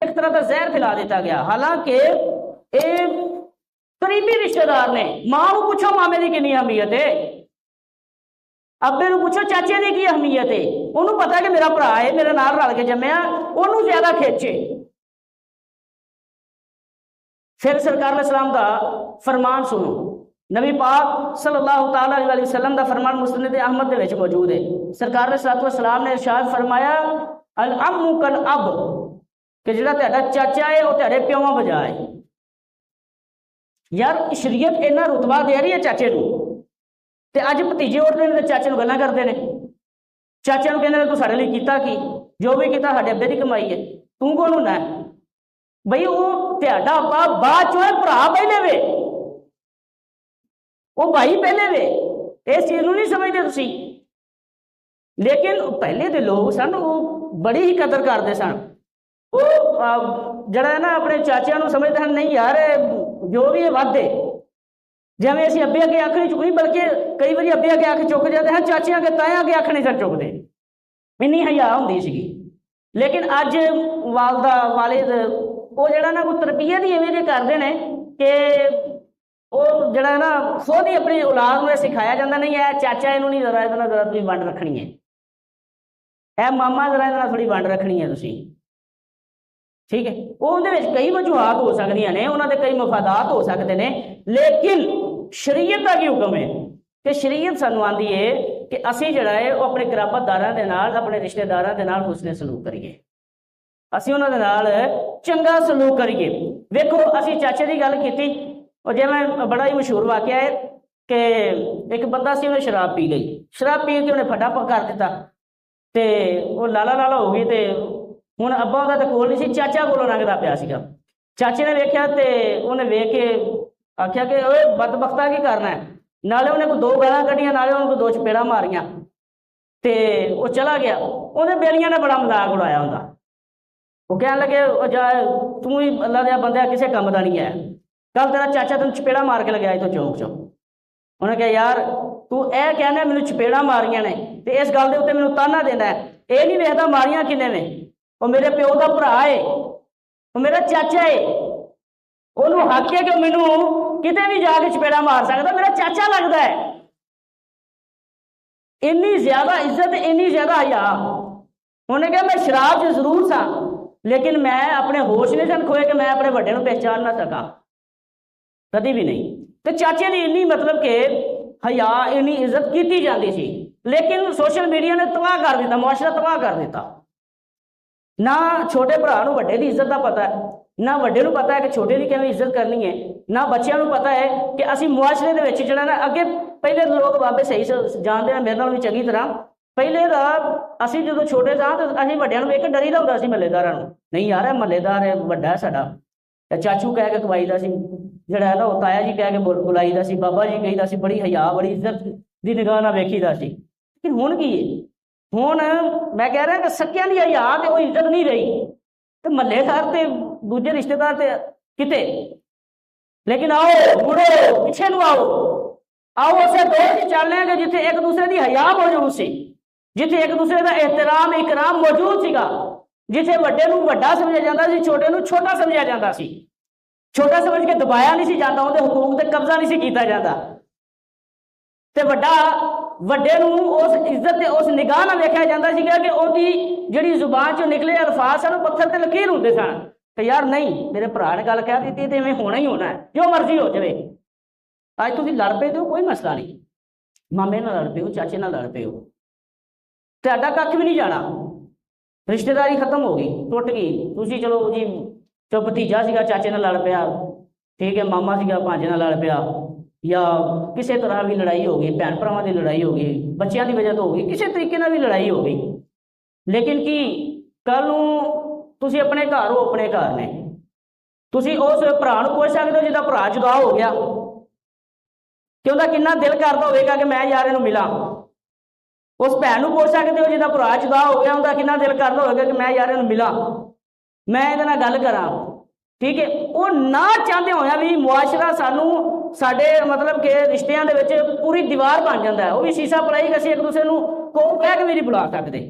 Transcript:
एक तरह का जहर फैला दिता गया। हालांकि ये करीबी रिश्तेदार ने, मां को पूछो मामे की कितनी अहमियत है, अब्बे को पूछो चाचे की अहमियत है, उन्होंने पता कि मेरा भरा है, मेरे नाल रल के जम्मिया, उन्होंने ज्यादा खिंचे। फिर सरकार अलैहिस्सलाम का फरमान सुनो, नबी पाक सल्लल्लाहु तआला अलैहि वसल्लम का फरमान मुस्नद अहमद दे विच मौजूद है। सरकार अलैहिस्सलाम ने इरशाद फरमाया, अल अम्मु कल अब, कि जिहड़ा तुहाडा चाचा है वह तुहाडे प्योवां बजा है। यार शरीयत इन्ना रुतबा दे रही है चाचे नूं, ते अज भतीजे उठदे ने ते चाचे नूं गल्लां करदे ने, चाचे नूं कहंदे ने तूं साडे लई कीता की, जो भी कीता साडे अब्बे दी कमाई है, तूं कौन हुंदा है बई? वो तुहाडा अब्बा बाद चों भरा पहले वे, वो भाई पहले वे, इस चीज नूं नहीं समझदे तुसीं। लेकिन पहले दे लोग सन वो बड़ी ही कदर करते सन, वो जड़ा है ना अपने चाचियां नूं समझदे हन, नहीं यार जो भी है वध है, जिवें असीं अब्बे अगे अख नहीं चुकनी, बल्कि कई बार अब्बे अगे अख चुक जाते हैं, चाचियां अगे ताया अगे अख नहीं सर चुकते, इन्नी हया हुंदी सीगी। लेकिन अज वालदा वालिद वो जड़ा ना कोई तरबियत ही इवें दी करदे ने कि वो जड़ा ना खुद ही अपनी औलाद नूं सिखाया जाता, नहीं है चाचा इनू नहीं जरा इहदे नाल जरा तुसीं वंड रखनी है, ए मामा जरा इहदे नाल थोड़ी वंड रखनी है तुसीं, ठीक है। उहदे विच कई वजूहात हो सकदियां ने, उहनां दे कई मफादात हो सकते हैं, लेकिन शरीयत का की हुक्म है कि शरीयत सानूं आंदी है कि असीं जिहड़ा है वो अपने कराबतदारां दे नाल, अपने रिश्तेदारां दे नाल हुस्न सलूक करिए, असीं उहनां दे नाल चंगा सलूक करिए। वेखो असीं चाचे की गल कीती, और जिवें बड़ा ही मशहूर वाकया है कि एक बंदा सी, उन्हें शराब पी गई, शराब पी के उन्हें फटा कर दिता, तो वह लाला लाला हो गई, तो हुण अब्बा उहदा तो कोल नहीं सी, चाचा कोलों लंघदा पिया सीगा। चाचे ने वेख्या तो उन्हें वेख के आख्या कि ओए बदबख्ता की करना है, नाले उन्हें कोई दो गालां कढ़ियां, नाले उन्हें कोई दो चपेड़ा मारियां, तो वह चला गया। उन्हें बेलियां ने बड़ा मजाक उड़ाया उनका, वो कहने लगे जा तू ही अल्लाह दे बंदा किसी काम का नहीं है, कल तेरा चाचा तेन चपेड़ा मार के लगे तो चौंक चो। उन्हें कहा यार तू यह कहना मैनू चपेड़ा मारियां ने, तो इस गल के उत्ते मैनू ताना देना है, ये नहीं वेखदा मारियां किने ने, वो मेरे प्यो का भरा है, वो मेरा चाचा है, उन्होंने हक है कि मैनू किते भी जाके चपेड़ा मार सकता, मेरा चाचा लगता है। इन्नी ज्यादा इज्जत, इन्नी ज्यादा हया। उन्हें कहा मैं शराब च जरूर सा, लेकिन मैं अपने होश नहीं सन खोए कि मैं अपने वड्डे नूं पहचान ना सका, कभी भी नहीं। तो चाचे की इन्नी मतलब कि हया, इन्नी इज्जत की जाती सी, लेकिन सोशल मीडिया ने तबाह कर दिता, मुआशरा तबाह कर दिता। ना छोटे भरा नूं वड्डे दी इज्जत का पता है, ना वड्डे नूं पता है कि छोटे की किवें इज्जत करनी है, ना बच्चों नूं पता है कि असीं मुआशरे दे विच जिहड़ा ना अगे पहले लोग बाबे सही जानते हैं, मेरे नाल भी चंगी तरह, पहले दा असीं जदों छोटे सां तो असीं वड्डिआं नूं वेख के डरीदा हुंदा सी, महल्लेदारां नूं, नहीं यार महल्लेदार है वड्डा है साडा, चाचू कह के खवाईदा सी, जिहड़ा है ना वो ताया जी कह के बुलाईदा सी, बाबा जी कहीदा सी, बड़ी हया बड़ी इज्जत की निगाह नाल वेखीदा सी। लेकिन हुण की है, हुण मैं कह रहा कि सकियां दी हया ते वो इज्जत नहीं रही, तो महल्लेदार ते दूजे रिश्तेदार ते किते। लेकिन आओ मुड़ो पिछे नूं आओ उसे दौर च चलने कि जिथे एक दूसरे की हया मौजूद सी, जिथे एक दूसरे का एहतराम इकराम मौजूद सीगा, जिथे वड्डे नूं वड्डा समझिया जाता सी, छोटे नूं छोटा समझिया जाता सी, छोटा समझ के दबाया नहीं सी जाता, उहदे हुकूक ते कब्जा नहीं सी कीता जाता, ते वड्डा वड्डे नूं उस इज्जत ते उस निगाह नाल वेखिया जाता सीगा कि उहदी जिहड़ी जुबान चों निकले अल्फाज सन पत्थर ते लकीर हुंदे सन, कि यार नहीं मेरे भरा ने गल कह दी तो इवें होना ही होना है, जो मर्जी हो जाए। अज तुसीं लड़ पे हो कोई मसला नहीं, मामे नाल लड़ पे हो, चाचे नाल लड़ पे हो, तुहाडा कख भी नहीं जाना, रिश्तेदारी खत्म हो गई, टुट गई। तुसीं चलो जी जो भतीजा सीगा चाचे नाल लड़ पिया, ठीक है, मामा सीगा भांजे नाल लड़ पिया, या किसी तरह भी लड़ाई हो गई, भैन भरावां की लड़ाई हो गई, बच्चों की वजह तो हो गई, किसी तरीके नाल भी लड़ाई हो गई, लेकिन कि कल नूं तुसीं अपने घर हो, अपने घर ने तुसीं उस भरा नूं पुछ सकदे हो जिहदा भरा जुदा हो गया कि उहदा किन्ना दिल करदा होवेगा कि मैं यार इहनूं मिलां। उस भैन नूं पुछ सकदे हो जिहदा भरा जुदा हो गया, उहदा किन्ना दिल करदा होवेगा कि मैं यार इहनूं मिलां, मैं इहदे नाल गल करां, ठीक है। वो ना चाहते होया भी मुआशरा सानूं साडे मतलब कि रिश्तियां दे विच पूरी दीवार बन जांदा है, वो भी शीशा पलाई कि असीं एक दूसरे नूं कोल कह के भी नहीं बुला सकदे।